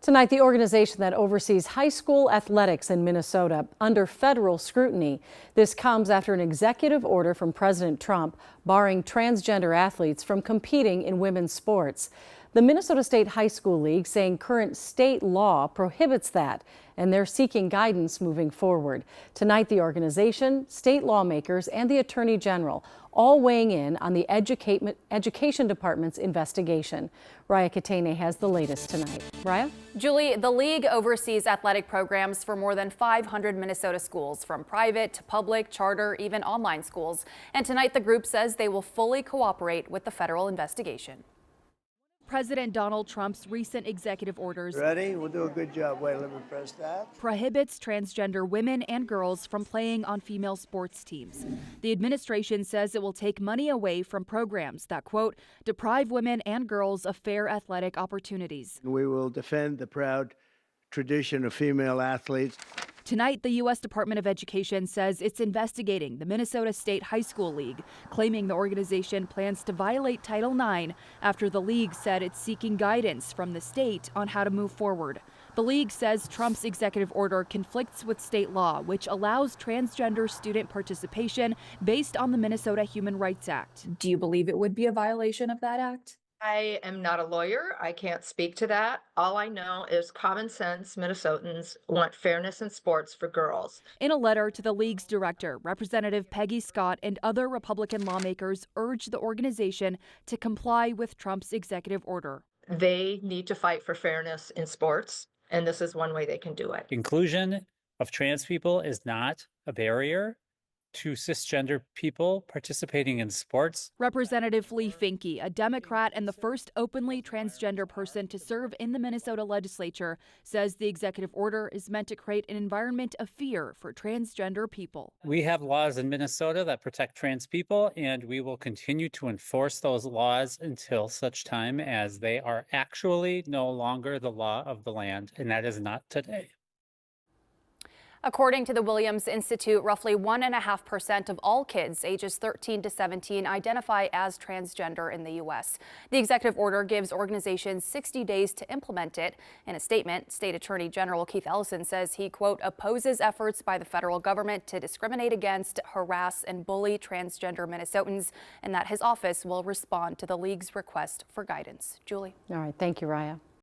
Tonight, the organization that oversees high school athletics in Minnesota under federal scrutiny. This comes after an executive order from President Trump barring transgender athletes from competing in women's sports. The Minnesota State High School League saying current state law prohibits that, and they're seeking guidance moving forward. Tonight, the organization, state lawmakers, and the Attorney General all weighing in on the Education Department's investigation. Raya Katene has the latest tonight. Raya? Julie, the league oversees athletic programs for more than 500 Minnesota schools, from private to public, charter, even online schools. And tonight the group says they will fully cooperate with the federal investigation. President Donald Trump's recent executive orders Ready? We'll do a good job. Wait, let me press that. Prohibits transgender women and girls from playing on female sports teams. The administration says it will take money away from programs that, quote, deprive women and girls of fair athletic opportunities. We will defend the proud tradition of female athletes. Tonight, the U.S. Department of Education says it's investigating the Minnesota State High School League, claiming the organization plans to violate Title IX after the league said it's seeking guidance from the state on how to move forward. The league says Trump's executive order conflicts with state law, which allows transgender student participation based on the Minnesota Human Rights Act. Do you believe it would be a violation of that act? I am not a lawyer. I can't speak to that. All I know is common sense Minnesotans want fairness in sports for girls. In a letter to the league's director, Representative Peggy Scott and other Republican lawmakers urged the organization to comply with Trump's executive order. They need to fight for fairness in sports, and this is one way they can do it. Inclusion of trans people is not a barrier to cisgender people participating in sports. Representative Lee Finke, a Democrat and the first openly transgender person to serve in the Minnesota legislature, says the executive order is meant to create an environment of fear for transgender people. We have laws in Minnesota that protect trans people, and we will continue to enforce those laws until such time as they are actually no longer the law of the land, and that is not today. According to the Williams Institute, roughly 1.5% of all kids ages 13 to 17 identify as transgender in the U.S. The executive order gives organizations 60 days to implement it. In a statement, State Attorney General Keith Ellison says he, quote, opposes efforts by the federal government to discriminate against, harass, and bully transgender Minnesotans, and that his office will respond to the league's request for guidance. Julie. All right. Thank you, Raya.